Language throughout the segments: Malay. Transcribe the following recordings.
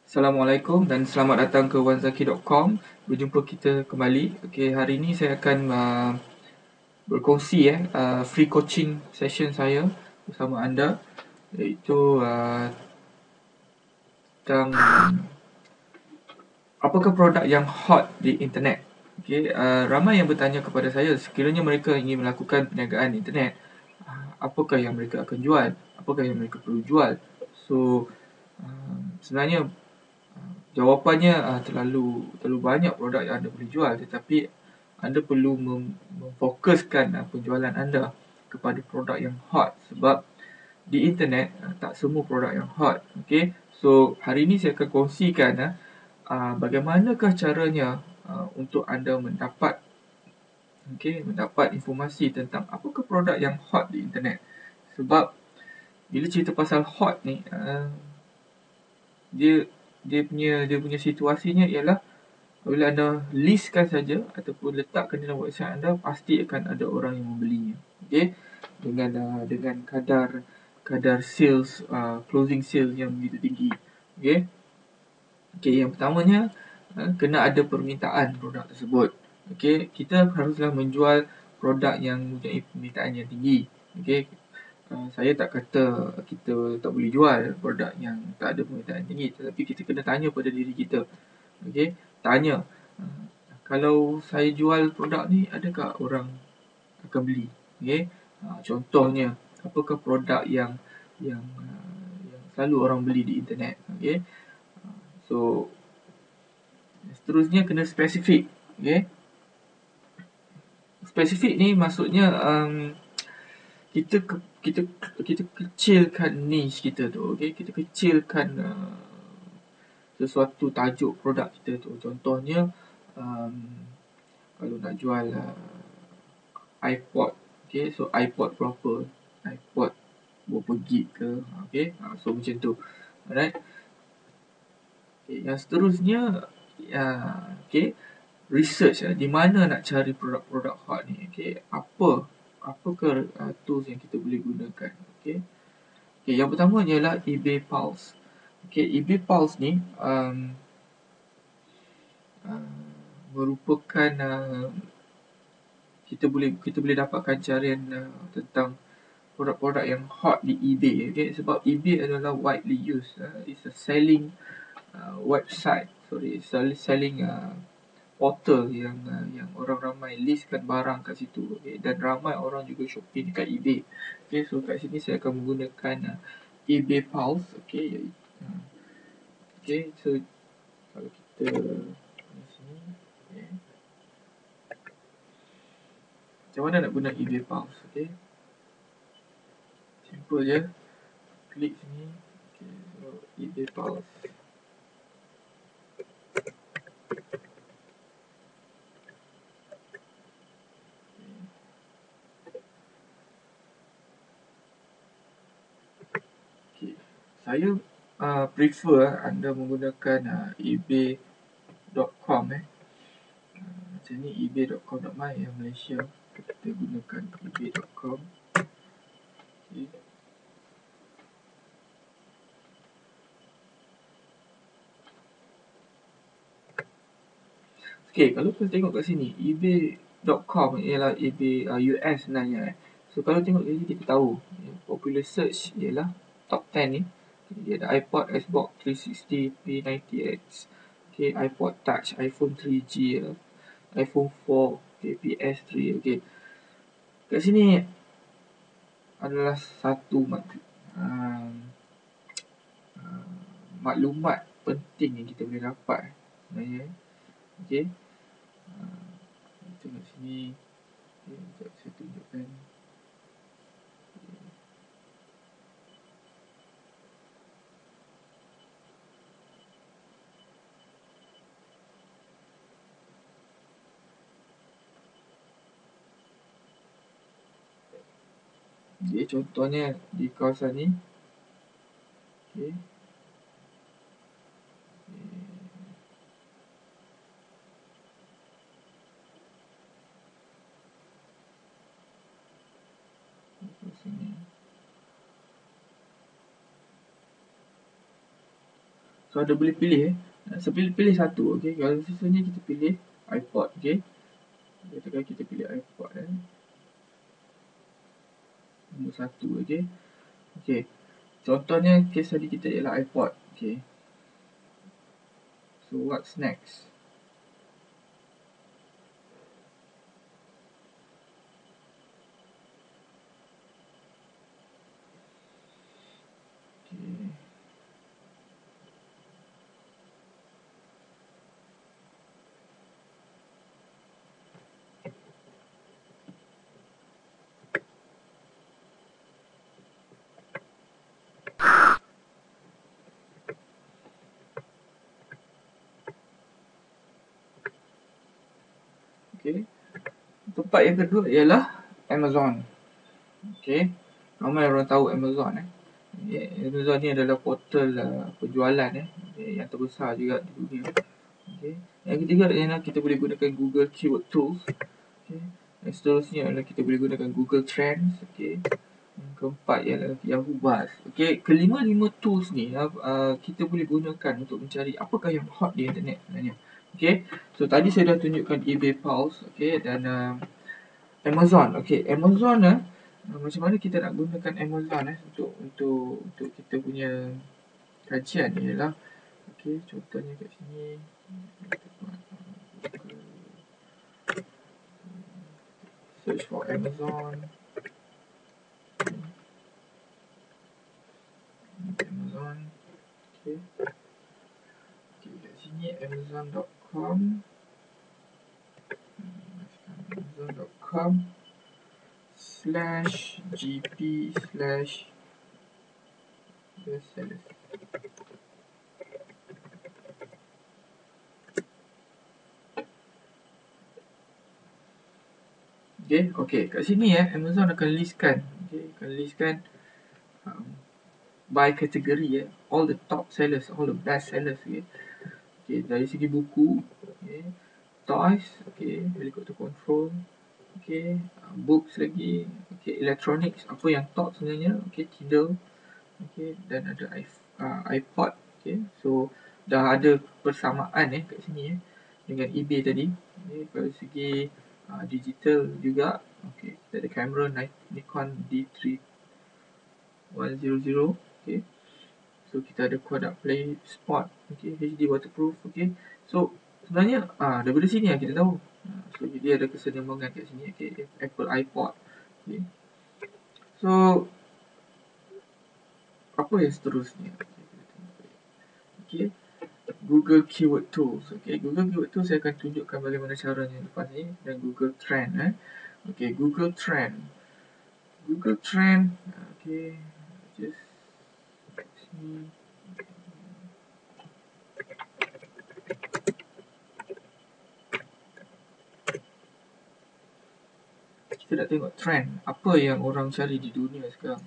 Assalamualaikum dan selamat datang ke wanzaki.com. Berjumpa kita kembali. Okey, hari ini saya akan berkongsi free coaching session saya bersama anda, iaitu tentang apakah produk yang hot di internet. Okey, ramai yang bertanya kepada saya, sekiranya mereka ingin melakukan perniagaan internet, apakah yang mereka akan jual, apakah yang mereka perlu jual. So sebenarnya jawapannya terlalu banyak produk yang anda boleh jual, tetapi anda perlu memfokuskan penjualan anda kepada produk yang hot, sebab di internet tak semua produk yang hot. Okey, so hari ini saya akan kongsikan bagaimanakah caranya untuk anda mendapat informasi tentang apakah produk yang hot di internet. Sebab bila cerita pasal hot ni, dia punya situasinya ialah bila anda listkan saja ataupun letakkan dalam website anda, pasti akan ada orang yang membelinya. Okey, dengan kadar sales, closing sales yang begitu tinggi. Okey, yang pertamanya kena ada permintaan produk tersebut. Okey, kita haruslah menjual produk yang mempunyai permintaan yang tinggi. Okey, saya tak kata kita tak boleh jual produk yang tak ada permintaan tinggi, tetapi kita kena tanya pada diri kita. Okey, tanya, kalau saya jual produk ni, adakah orang akan beli? Okey, contohnya, apakah produk yang selalu orang beli di internet? Okey, so seterusnya kena spesifik. Okey, spesifik ni maksudnya kita kecilkan niche kita tu. Okey, kita kecilkan sesuatu tajuk produk kita tu. Contohnya kalau nak jual iPod, okey, so iPod berapa, iPod berapa gig ke, okey, so macam tu. Alright. Okay, yang seterusnya okey, research di mana nak cari produk-produk hot ni. Okey, apakah tools yang kita boleh gunakan. Okey, yang pertama ialah eBay Pulse. Okey, eBay Pulse ni merupakan kita boleh dapatkan carian tentang produk-produk yang hot di eBay. Okey, sebab eBay adalah widely used, it's a selling website, selling portal yang orang ramai listkan barang kat situ. Okay? Dan ramai orang juga shopping dekat eBay. Okay, so kat sini saya akan menggunakan eBay Pulse. Okay, so kalau kita di sini, okay. Macam mana nak guna eBay Pulse? Okay, simple je, klik sini. Okay, so eBay Pulse. Saya prefer anda menggunakan ebay.com. Macam ni, ebay.com.my yang Malaysia. Kita gunakan ebay.com. Okay. Okay, kalau kita tengok kat sini, ebay.com ialah eBay US sebenarnya. So kalau tengok kat sini, kita tahu popular search ialah top 10 ni. Dia ada iPod, Xbox 360, P90X, okay, iPod Touch, iPhone 3G, iPhone 4, okay, PS3. Okay, kat sini adalah satu maklumat penting yang kita boleh dapat sebenarnya. Okay, tengok sini. Okay, saya tunjukkan. Okay, contohnya di kawasan ni. Okay. So ada boleh pilih pilih satu, okey. Kalau sisanya kita pilih iPod, okey. Katakan kita pilih iPod nombor 1, okey. Okey. Contohnya kes tadi kita ialah iPod, okey. So what's next? Okay. Okay. Tempat yang kedua ialah Amazon. Okay. Ramai orang tahu Amazon Amazon ni adalah portal penjualan yang terbesar juga di dunia. Okay. Yang ketiga ialah kita boleh gunakan Google Keyword Tools. Okay. Yang seterusnya adalah kita boleh gunakan Google Trends. Okay. Yang keempat ialah Yahoo Buzz. Okay. Kelima-lima tools ni kita boleh gunakan untuk mencari apakah yang hot di internet sebenarnya. Okay. So tadi saya dah tunjukkan eBay Pulse. Okay. Dan Amazon. Okay. Amazon macam mana kita nak gunakan Amazon untuk kita punya kajian ni ialah, okay, contohnya kat sini search for Amazon. Amazon. Okay. Okay, kat sini Amazon.com. Amazon.com/gp/bestsellers. Okay, kat sini Amazon akan listkan, akan listkan by kategori all the top sellers, all the best sellers. Okay, dari segi buku, toys, helicopter control, books lagi, electronics, apa yang top sebenarnya, Kindle, dan ada iPod. So dah ada persamaan kat sini dengan eBay tadi. Dari segi digital juga, kita ada kamera Nikon D3100. So kita ada Kodak Play Sport, HD waterproof. So sebenarnya daripada sini kita tahu. So dia ada keseimbangan kat sini, Apple iPod. So apa yang seterusnya? Google Keyword Tools. Google Keyword Tools saya akan tunjukkan bagaimana caranya lepas ni. Dan Google Trend. Google Trend. Google Trend. Just sini. Kita nak tengok trend. Apa yang orang cari di dunia sekarang.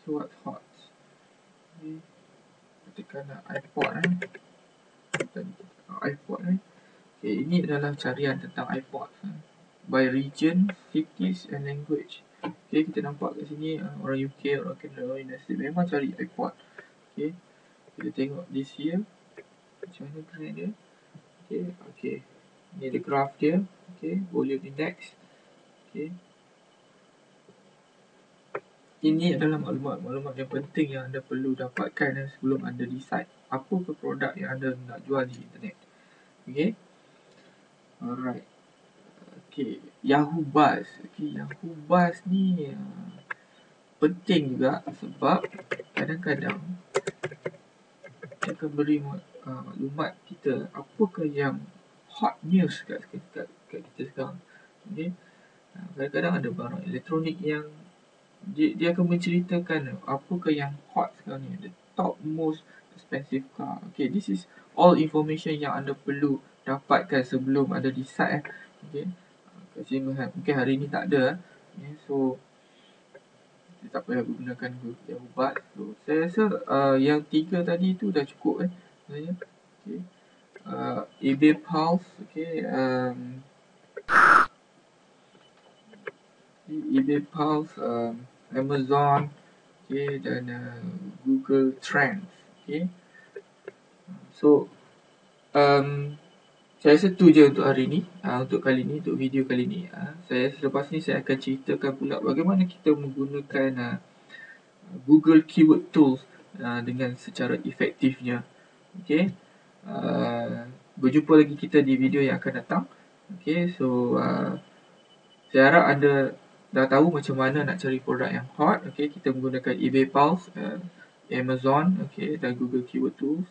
So what's hot? Ketikkan iPod iPod ini adalah carian tentang iPod by region, cities and language. Kita nampak kat sini orang UK, orang Canada, orang United States memang cari iPod. Kita tengok this year macam mana trend dia. Ni ada graph dia. Volume index. Ini adalah maklumat yang penting yang anda perlu dapatkan sebelum anda decide apa produk yang anda nak jual di internet. Alright. Yahoo Buzz. Yahoo Buzz ni penting juga sebab kadang-kadang dia akan beri maklumat kita apakah yang hot news kat kita sekarang. Kadang-kadang ada barang elektronik yang dia akan menceritakan apakah yang hot sekarang ni, the top most expensive car. This is all information yang anda perlu dapatkan sebelum anda decide. Kat sini mungkin hari ni tak ada. So kita tak payah gunakan Yahoo Buzz. So saya rasa yang 3 tadi tu dah cukup sebenarnya. eBay Pulse, eBay Pulse, Amazon, dan Google Trends. So saya rasa tu je untuk hari ni, untuk kali ni, untuk video kali ni. Selepas ni saya akan ceritakan pula bagaimana kita menggunakan Google Keyword Tools dengan secara efektifnya. Okay. Berjumpa lagi kita di video yang akan datang. Okay, so saya harap anda dah tahu macam mana nak cari produk yang hot. Okay, kita menggunakan eBay Pulse, Amazon, okay, dan Google Keyword Tools.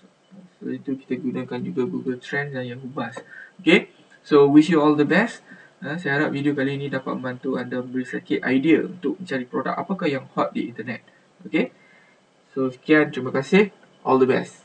Selain itu kita gunakan juga Google Trends dan Yahoo Buzz. Okay, so wish you all the best. Saya harap video kali ini dapat membantu anda beri sedikit idea untuk mencari produk apakah yang hot di internet. Okay, so sekian, terima kasih, all the best.